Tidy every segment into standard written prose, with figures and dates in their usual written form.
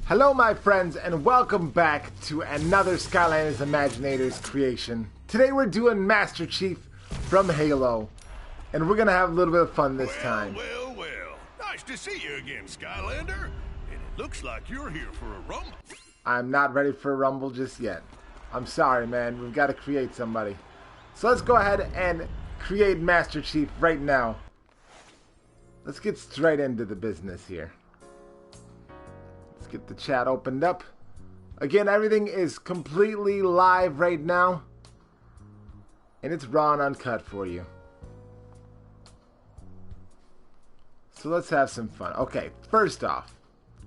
Hello my friends and welcome back to another Skylanders Imaginators creation. Today we're doing Master Chief from Halo and we're gonna have a little bit of fun this time. Well, nice to see you again, Skylander. And it looks like you're here for a rumble. I'm not ready for a rumble just yet. I'm sorry man, we've got to create somebody. So let's go ahead and create Master Chief right now. Let's get straight into the business here. Get the chat opened up. Again, everything is completely live right now. And it's raw and uncut for you. So let's have some fun. Okay, first off,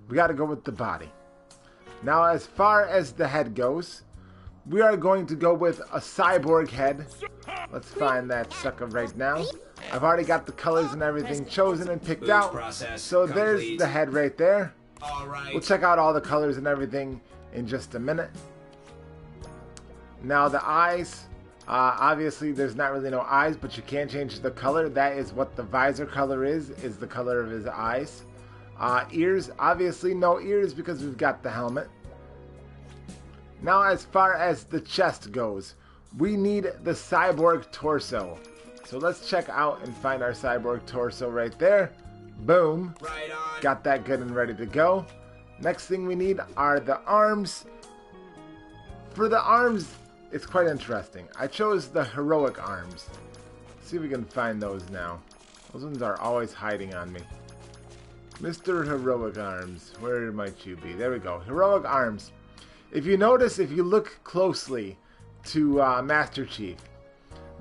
we got to go with the body. Now, as far as the head goes, we are going to go with a cyborg head. Let's find that sucker right now. I've already got the colors and everything chosen and picked out. So there's the head right there. We'll check out all the colors and everything in just a minute. Now the eyes, obviously there's not really no eyes, but you can change the color. That is what the visor color is the color of his eyes. Ears, obviously no ears because we've got the helmet. Now as far as the chest goes, we need the cyborg torso. So let's check out and find our cyborg torso right there. Boom. Right on. Got that good and ready to go. Next thing we need are the arms. For the arms, it's quite interesting. I chose the heroic arms. Let's see if we can find those now. Those ones are always hiding on me. Mr. Heroic Arms, where might you be? There we go. Heroic arms. If you notice, if you look closely to Master Chief,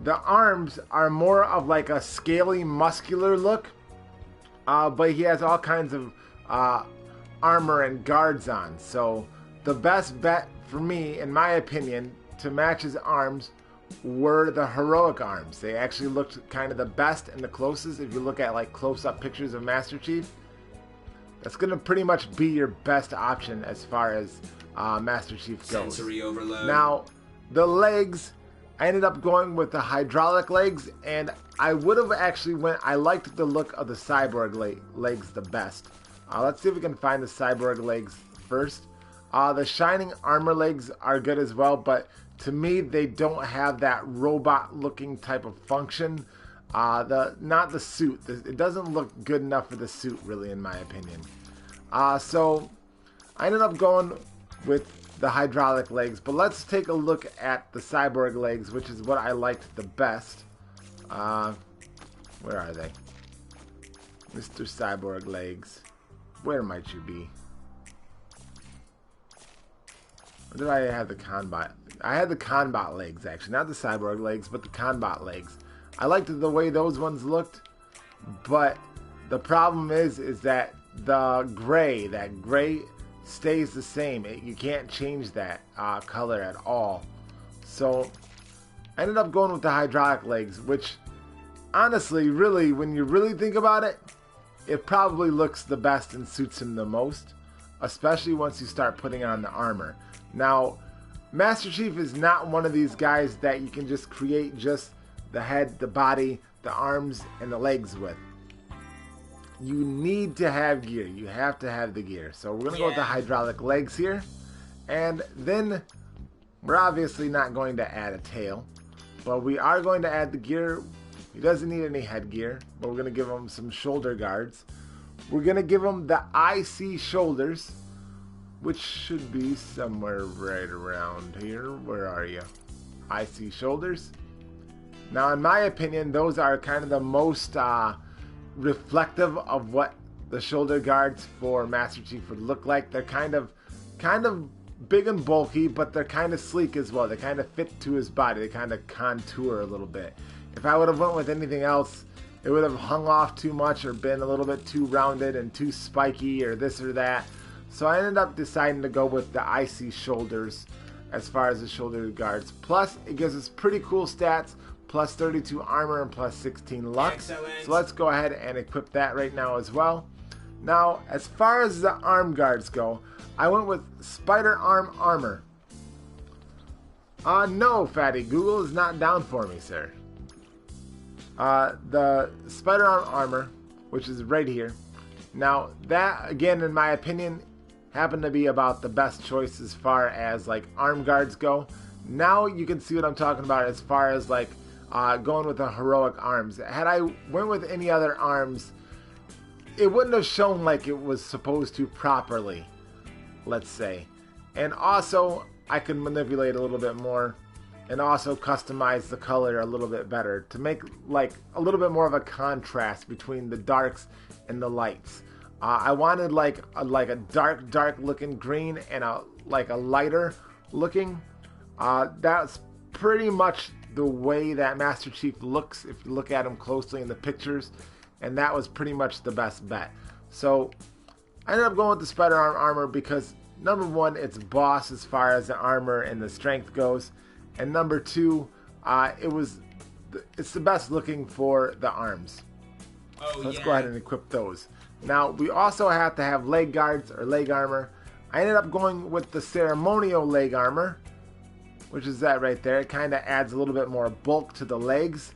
the arms are more of like a scaly, muscular look. But he has all kinds of armor and guards on. So the best bet for me, in my opinion, to match his arms were the heroic arms. They actually looked kind of the best and the closest. If you look at like close-up pictures of Master Chief, that's going to pretty much be your best option as far as Master Chief goes. Sensory overload. Now, the legs, I ended up going with the hydraulic legs, and I would have actually I liked the look of the cyborg legs the best. Let's see if we can find the cyborg legs first. The shining armor legs are good as well, but to me they don't have that robot looking type of function. Not the suit. It doesn't look good enough for the suit really, in my opinion. So I ended up going with the hydraulic legs, but let's take a look at the cyborg legs, which is what I liked the best. Where are they? Mr. Cyborg legs. Where might you be? Or did I have the combat? I had the combat legs actually, not the cyborg legs, but the combat legs. I liked the way those ones looked, but the problem is that the gray, stays the same. You can't change that color at all. So I ended up going with the hydraulic legs, which honestly, really, when you really think about it, it probably looks the best and suits him the most, especially once you start putting on the armor. Now, Master Chief is not one of these guys that you can just create just the head, the body, the arms, and the legs with. You need to have gear. You have to have the gear. So we're going to go with the hydraulic legs here. And then we're obviously not going to add a tail, but we are going to add the gear. He doesn't need any headgear, but we're going to give him some shoulder guards. We're going to give him the IC shoulders, which should be somewhere right around here. Where are you? IC shoulders. Now, in my opinion, those are kind of the most reflective of what the shoulder guards for Master Chief would look like. They're kind of big and bulky, but they're kind of sleek as well. They kind of fit to his body. They kind of contour a little bit. If I would have went with anything else, it would have hung off too much or been a little bit too rounded and too spiky or this or that. So I ended up deciding to go with the IC shoulders as far as the shoulder guards. Plus, it gives us pretty cool stats. Plus 32 armor and plus 16 luck. Excellent. So let's go ahead and equip that right now as well. Now, as far as the arm guards go, I went with spider arm armor. No, Fatty, Google is not down for me, sir. The spider arm armor, which is right here. Now, that, again, in my opinion, happen to be about the best choice as far as like arm guards go. Now you can see what I'm talking about as far as like going with the heroic arms. Had I went with any other arms, it wouldn't have shown like it was supposed to properly, let's say. And also, I could manipulate a little bit more and also customize the color a little bit better to make like a little bit more of a contrast between the darks and the lights. I wanted like a dark looking green and a lighter looking. That's pretty much the way that Master Chief looks if you look at him closely in the pictures, and that was pretty much the best bet. So I ended up going with the Spider Arm armor because number one, it's boss as far as the armor and the strength goes, and number two, it's the best looking for the arms. So let's go ahead and equip those. Now we also have to have leg guards or leg armor. I ended up going with the ceremonial leg armor, which is that right there. It kind of adds a little bit more bulk to the legs.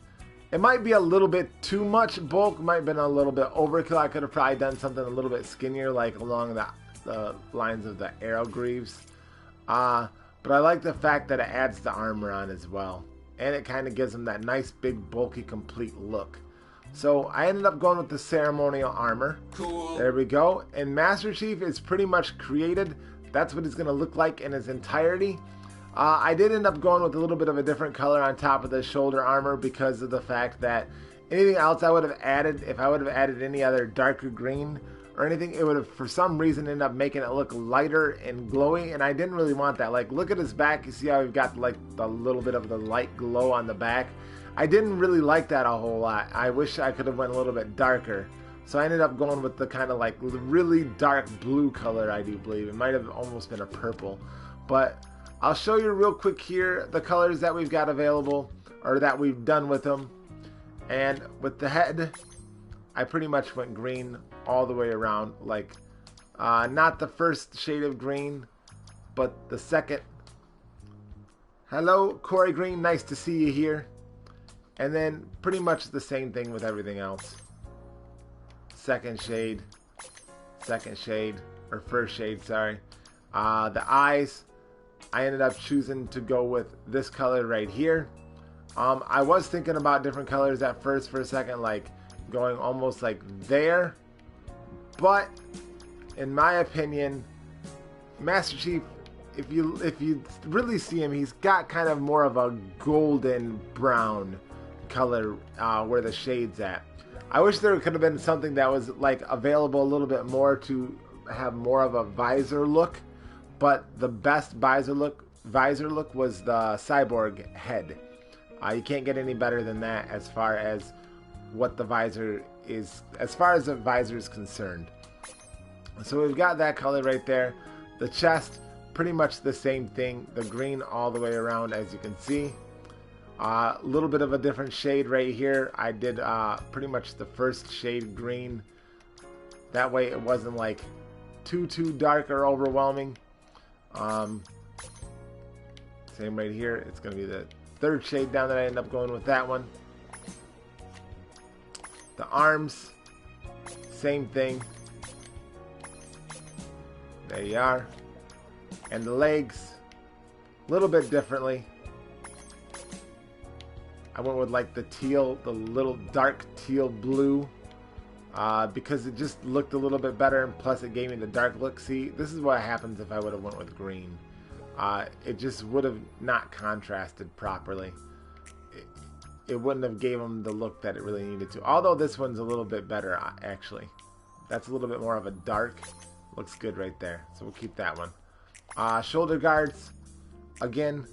It might be a little bit too much bulk, might have been a little bit overkill. I could have probably done something a little bit skinnier, like along the lines of the arrow greaves. But I like the fact that it adds the armor on as well. And it kind of gives them that nice, big, bulky, complete look. So I ended up going with the ceremonial armor. Cool. There we go. And Master Chief is pretty much created. That's what he's going to look like in his entirety. I did end up going with a little bit of a different color on top of the shoulder armor because of the fact that anything else I would have added, if I would have added any other darker green or anything, it would have for some reason ended up making it look lighter and glowy, and I didn't really want that. Like, look at his back. You see how we've got like a little bit of the light glow on the back? I didn't really like that a whole lot. I wish I could have went a little bit darker. So I ended up going with the kind of like really dark blue color, I do believe. It might have almost been a purple. But I'll show you real quick here the colors that we've got available, or that we've done with them. And with the head, I pretty much went green all the way around. Like, not the first shade of green, but the second. Hello, Corey Green, nice to see you here. And then pretty much the same thing with everything else. Second shade, or first shade, sorry. The eyes, I ended up choosing to go with this color right here. I was thinking about different colors at first for a second, like going almost like there. But in my opinion, Master Chief, if you really see him, he's got kind of more of a golden brown color where the shade's at. I wish there could have been something that was like available a little bit more to have more of a visor look, but the best visor look was the cyborg head. You can't get any better than that as far as what the visor is, as far as the visor is concerned. So we've got that color right there. The chest, pretty much the same thing, the green all the way around, as you can see. A little bit of a different shade right here. I did pretty much the first shade green. That way it wasn't like too dark or overwhelming. Same right here. It's going to be the third shade down that I end up going with that one. The arms, same thing. There you are. And the legs, a little bit differently. I went with like the teal, the little dark teal blue, because it just looked a little bit better, and plus it gave me the dark look. See, this is what happens if I would have went with green. It just would have not contrasted properly. It wouldn't have gave them the look that it really needed to. Although this one's a little bit better, actually. That's a little bit more of a dark. Looks good right there. So we'll keep that one. Shoulder guards, again,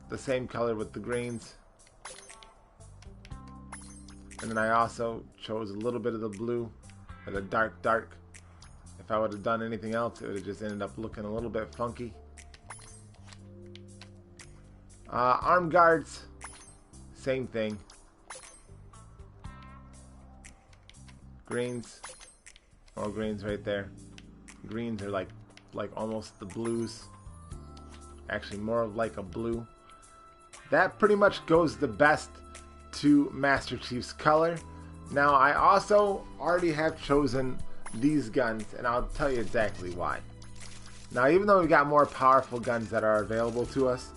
the same color with the greens. And then I also chose a little bit of the blue, or the dark. If I would have done anything else, it would have just ended up looking a little bit funky. Arm guards, same thing. Greens, more greens right there. Greens are like almost the blues. Actually, more of like a blue. That pretty much goes the best to Master Chief's color. Now, I also already have chosen these guns, and I'll tell you exactly why. Now, even though we've got more powerful guns that are available to us,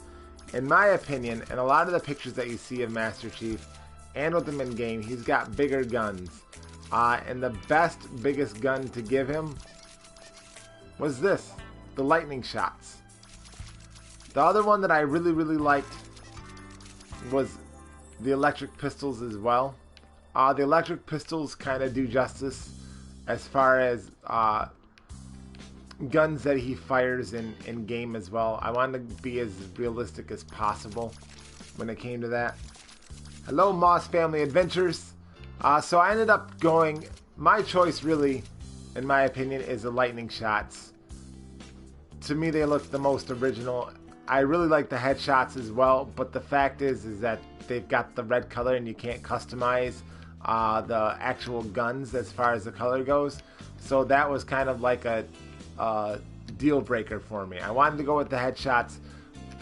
in my opinion, and a lot of the pictures that you see of Master Chief and with him in game, he's got bigger guns. And the biggest gun to give him was this, the lightning shots. The other one that I really liked was the electric pistols as well. The electric pistols kind of do justice as far as guns that he fires in game as well. I wanted to be as realistic as possible when it came to that. Hello, Moss Family Adventures. So I ended up going, my choice really, in my opinion, is the lightning shots. To me, they look the most original. I really like the headshots as well, but the fact is that they've got the red color and you can't customize the actual guns as far as the color goes. So that was kind of like a deal breaker for me. I wanted to go with the headshots,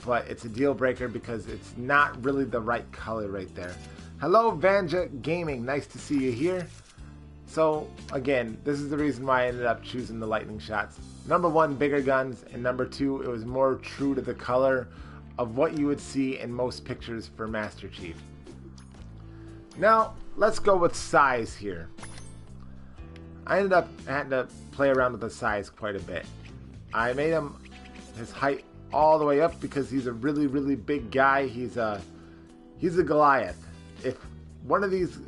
but it's a deal breaker because it's not really the right color right there. Hello, Vanja Gaming. Nice to see you here. So, again, this is the reason why I ended up choosing the lightning shots. Number one, bigger guns, and number two, it was more true to the color of what you would see in most pictures for Master Chief. Now, let's go with size here. I ended up having to play around with the size quite a bit. I made him his height all the way up because he's a really big guy. He's a Goliath. If one of these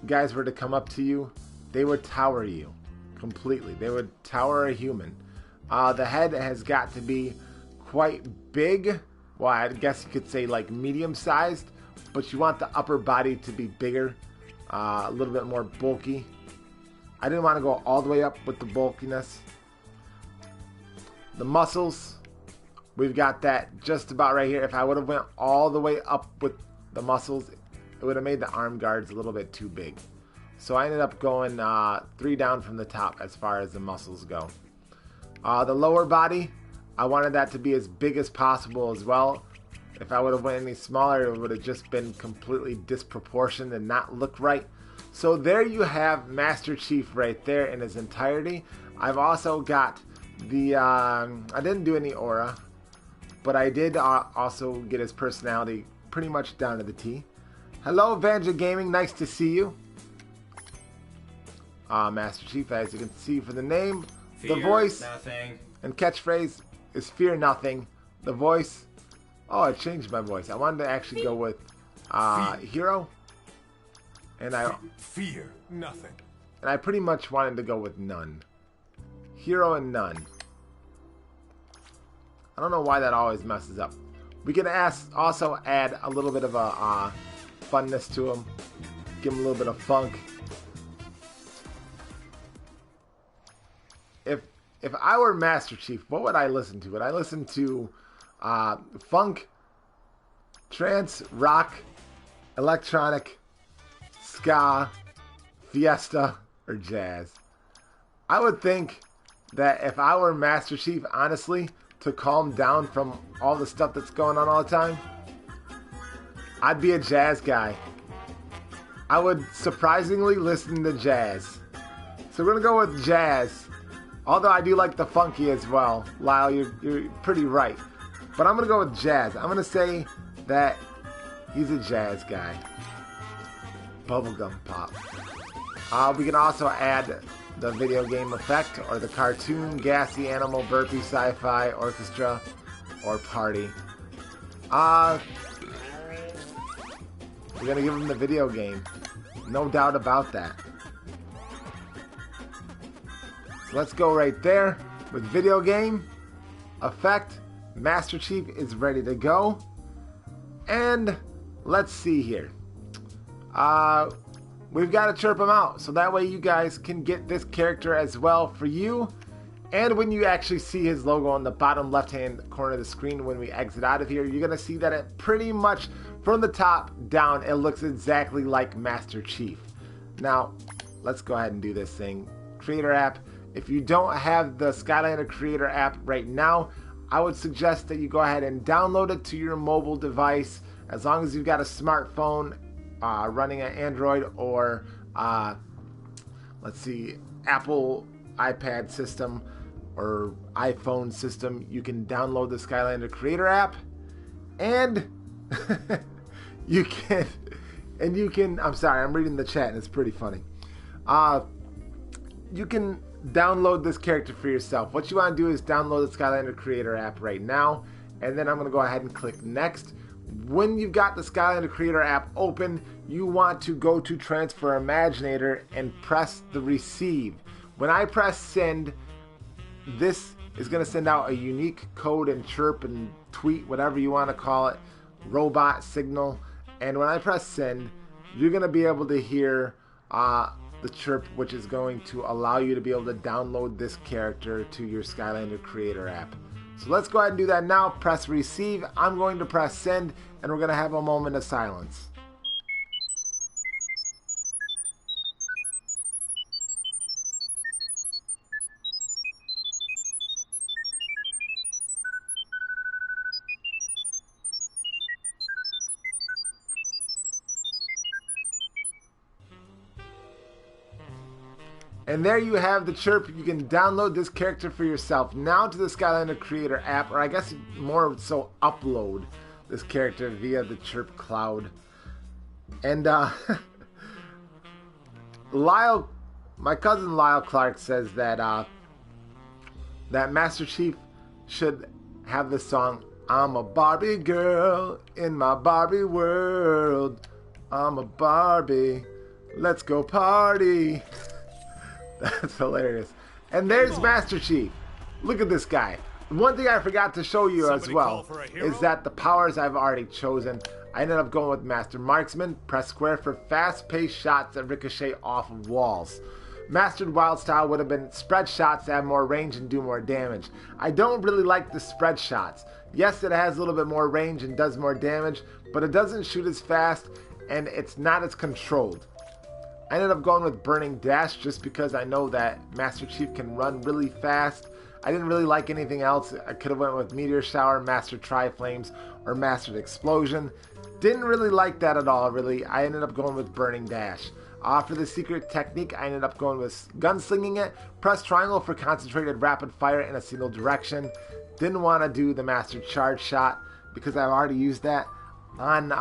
guys were to come up to you, they would tower you completely. They would tower a human. The head has got to be quite big. Well, I guess you could say like medium sized, but you want the upper body to be bigger, a little bit more bulky. I didn't want to go all the way up with the bulkiness. The muscles, we've got that just about right here. If I would have went all the way up with the muscles, it would have made the arm guards a little bit too big. So I ended up going 3 down from the top as far as the muscles go. The lower body, I wanted that to be as big as possible as well. If I would have went any smaller, it would have just been completely disproportionate and not look right. So there you have Master Chief right there in his entirety. I've also got the, I didn't do any aura, but I did also get his personality pretty much down to the T. Hello, Vanja Gaming, nice to see you. Master Chief, as you can see for the name, fear the voice, nothing. And catchphrase is fear nothing. The voice, oh, I changed my voice. I wanted to actually go with hero. And I fear nothing. And I pretty much wanted to go with none. Hero and none. I don't know why that always messes up. We can also add a little bit of a funness to him. Give him a little bit of funk. If I were Master Chief, what would I listen to? Would I listen to funk, trance, rock, electronic, ska, fiesta, or jazz? I would think that if I were Master Chief, honestly, to calm down from all the stuff that's going on all the time, I'd be a jazz guy. I would surprisingly listen to jazz. So we're going to go with jazz. Although I do like the funky as well. Lyle, you're pretty right. But I'm going to go with jazz. I'm going to say that he's a jazz guy. Bubblegum pop. We can also add the video game effect or the cartoon, gassy animal, burpee, sci-fi, orchestra, or party. We're going to give him the video game. No doubt about that. So let's go right there with video game effect. Master Chief is ready to go. And let's see here. We've got to chirp him out, so that way you guys can get this character as well for you. And when you actually see his logo on the bottom left-hand corner of the screen when we exit out of here, you're going to see that it pretty much, from the top down, it looks exactly like Master Chief. Now, let's go ahead and do this thing. Creator app. If you don't have the Skylander Creator app right now, I would suggest that you go ahead and download it to your mobile device, as long as you've got a smartphone running an Android or let's see, Apple iPad system or iPhone system, you can download the Skylander Creator app, and you can, I'm sorry, I'm reading the chat and it's pretty funny. You can download this character for yourself. What you want to do is download the Skylander Creator app right now, and then I'm going to go ahead and click next. When you've got the Skylander Creator app open, you want to go to Transfer Imaginator and press the receive. When I press send, this is going to send out a unique code and chirp and tweet, whatever you want to call it, robot signal. And when I press send, you're going to be able to hear the chirp, which is going to allow you to be able to download this character to your Skylander Creator app. So let's go ahead and do that now. Press receive. I'm going to press send, and we're going to have a moment of silence. And there you have the chirp. You can download this character for yourself now to the Skylander Creator app, or I guess more so upload this character via the chirp cloud. And Lyle, my cousin Lyle Clark says that that Master Chief should have the song "I'm a Barbie girl in my Barbie world. I'm a Barbie. Let's go party." That's hilarious. And there's Master Chief. Look at this guy. One thing I forgot to show you as well is that the powers I've already chosen. I ended up going with Master Marksman. Press square for fast-paced shots that ricochet off of walls. Mastered Wild Style would have been spread shots that have more range and do more damage. I don't really like the spread shots. Yes, it has a little bit more range and does more damage, but it doesn't shoot as fast and it's not as controlled. I ended up going with Burning Dash just because I know that Master Chief can run really fast. I didn't really like anything else. I could have went with Meteor Shower, Master Tri-Flames, or Mastered Explosion. Didn't really like that at all, really. I ended up going with Burning Dash. For the secret technique, I ended up going with gunslinging it. Press triangle for concentrated rapid fire in a single direction. Didn't want to do the Master Charge Shot because I've already used that on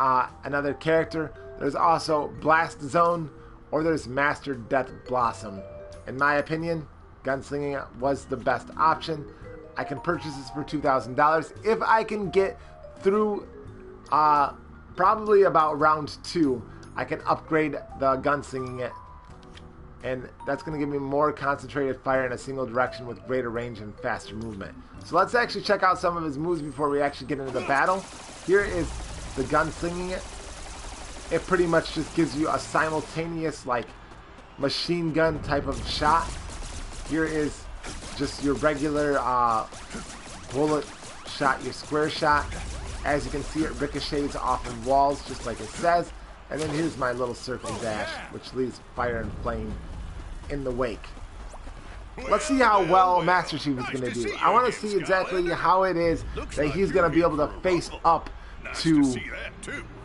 another character. There's also Blast Zone, or there's Master Death Blossom. In my opinion, gunslinging was the best option. I can purchase this for $2,000 if I can get through probably about round 2. I can upgrade the gunslinging it, and that's going to give me more concentrated fire in a single direction with greater range and faster movement. So let's actually check out some of his moves before we actually get into the battle. Here is the gunslinging it. It pretty much just gives you a simultaneous, like, machine gun type of shot. Here is just your regular bullet shot, your square shot. As you can see, it ricochets off of walls, just like it says. And then here's my little circle dash, which leaves fire and flame in the wake. Let's see how well Master Chief is going to do. I want to see exactly how it is that he's going to be able to face up to,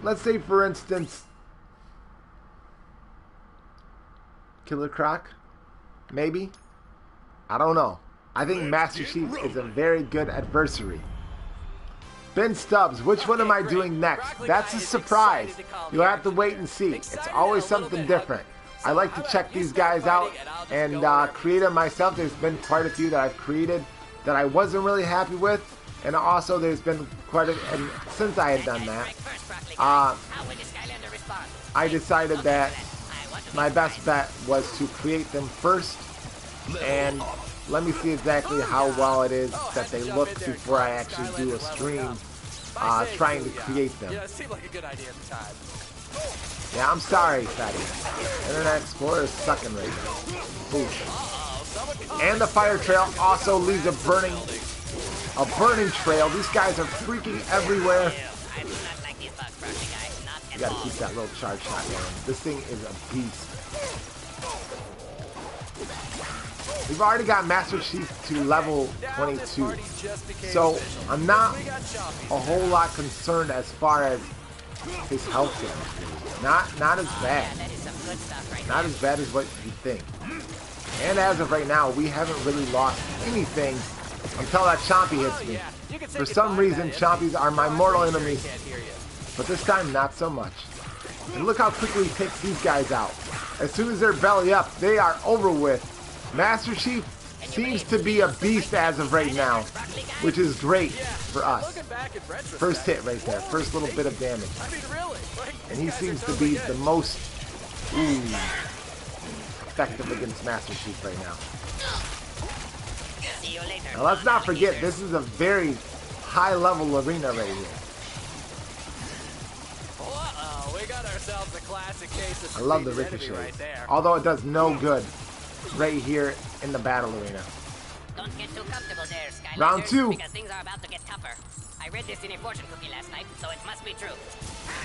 let's say, for instance, Killer Croc, maybe? I don't know. I think Master Chief is a very good adversary. Ben Stubbs, which one am I doing next? That's a surprise. You'll have to wait and see. It's always something different. I like to check these guys out and create them myself. There's been quite a few that I've created that I wasn't really happy with. And also there's been quite a, and since I had done that, I decided that my best bet was to create them first, and let me see exactly how well it is that they look before I actually do a stream trying to create them. Yeah, it seemed like a good idea at the time. Yeah, I'm sorry, Fatty. Internet Explorer is sucking right now. Boosh. And the fire trail also leaves a burning trail. These guys are freaking everywhere. You gotta keep that little charge shot going. This thing is a beast. We've already got Master Chief to level 22. So I'm not a whole lot concerned as far as his health goes. Not as bad. Not as bad as what you think. And as of right now, we haven't really lost anything until that Chompy hits me. For some reason, Chompies are my mortal enemies. But this time, not so much. And look how quickly he takes these guys out. As soon as they're belly up, they are over with. Master Chief seems to be a beast as of right now, which is great for us. First hit right there, first little bit of damage. And he seems to be the most effective against Master Chief right now. Now let's not forget, this is a very high level arena right here. I love the ricochet, although it does no good right here in the battle arena. Don't get too comfortable there, Skylanders, Round 2. because things are about to get tougher. I read this in a fortune cookie last night, so it must be true.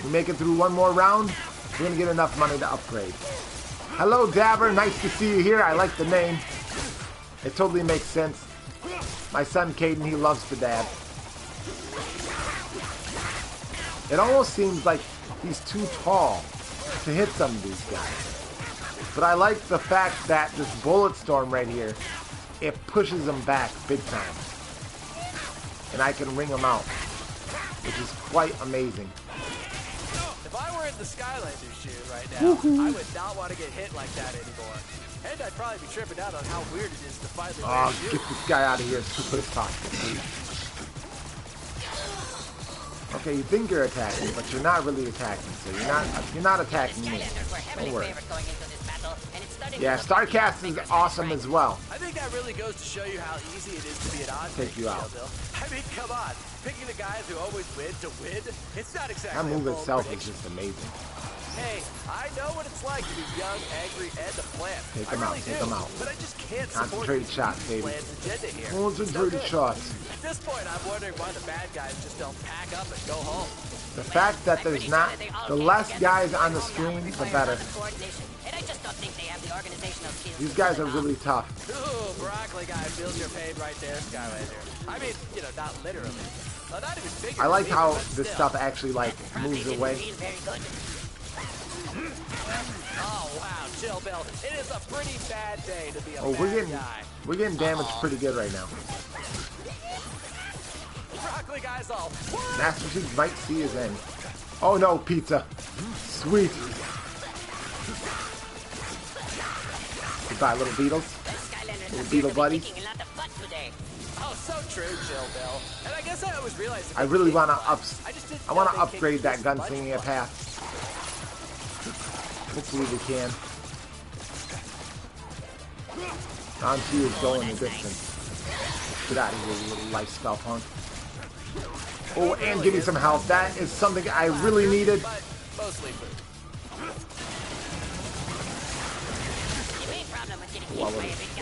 We make it through one more round, we're gonna get enough money to upgrade. Hello, Dabber. Nice to see you here. I like the name. It totally makes sense. My son, Caden, he loves to dab. It almost seems like he's too tall to hit some of these guys. But I like the fact that this bullet storm right here, it pushes him back big time. And I can ring him out, which is quite amazing. If I were in the Skylanders shoes right now, I would not want to get hit like that anymore. And I'd probably be tripping out on how weird it is to finally wear shoes. Get this guy out of here as quickly as possible, please. Okay, you think you're attacking, but you're not really attacking, so you're not attacking me. Don't worry. Yeah, Starcast is awesome as well. I think that really goes to show you how easy it is to be an odd take you out. I mean, come on. Picking the guys who always win to win, it's not exactly that move itself is just amazing. Hey, I know what it's like to be young, angry, and a plant. Take him out, take him out. But I just can't concentrated shots, baby. Here. Concentrated shots. At this point, I'm wondering why the bad guys just don't pack up and go home. The fact that there's not, the less guys on the screen, the better. These guys are really tough. Ooh, broccoli guy feels your pain right there, Skylander. I mean, you know, not literally. Not even figuratively. I like how this stuff actually like moves away. Oh wow, chill, Bill. It is a pretty bad day to be a bad guy. We're getting damaged pretty good right now. Broccoli guys all. Master Chief might see his end. Oh no, pizza. Sweet. Goodbye, little beetles. Little beetle buddies. Oh, so true, chill, Bill. And I guess I always realized. I really want to upgrade that gunslinging path. Hopefully we can. Round 2 is going the distance. Get out of here, you little lifestyle punk. Oh, and give me some health. That is something I really needed. Mostly food. I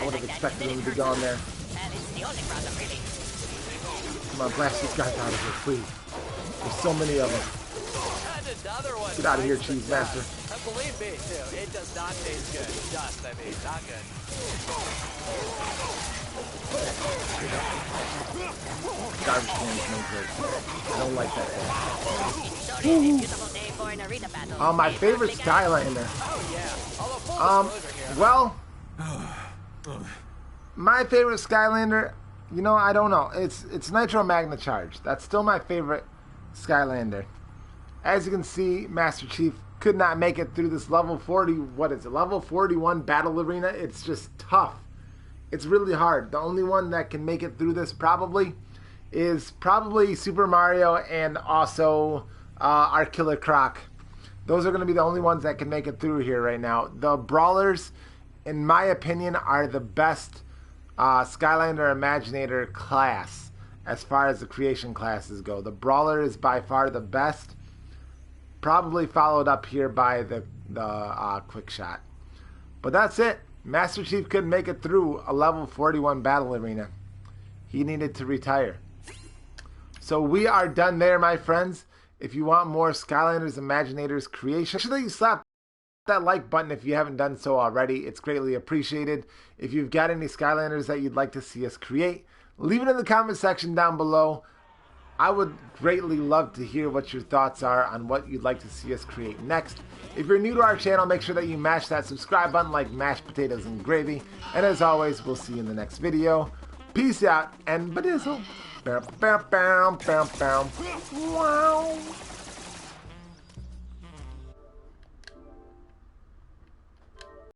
would have expected him to be gone there. Come on, blast these guys out of here, please. There's so many of them. Get out of here, Cheese Master. Believe me, too, it does not taste good. Just, I mean, not good. Garbage can is no good. I don't like that thing. Oh, my favorite Skylander. Well, my favorite Skylander, you know, I don't know. It's Nitro Magna Charge. That's still my favorite Skylander. As you can see, Master Chief could not make it through this level 40, what is it, level 41 battle arena. It's just tough. It's really hard. The only one that can make it through this is Super Mario and also our Killer Croc. Those are going to be the only ones that can make it through here right now. The Brawlers, in my opinion, are the best Skylander Imaginator class as far as the creation classes go. The Brawler is by far the best. Probably followed up here by the Quick Shot. But that's it. Master Chief couldn't make it through a level 41 battle arena. He needed to retire. So we are done there, my friends. If you want more Skylanders Imaginators creation, make sure that you slap that like button if you haven't done so already. It's greatly appreciated. If you've got any Skylanders that you'd like to see us create, leave it in the comment section down below. I would greatly love to hear what your thoughts are on what you'd like to see us create next. If you're new to our channel, make sure that you mash that subscribe button like mashed potatoes and gravy. And as always, we'll see you in the next video. Peace out and badizzle. Wow.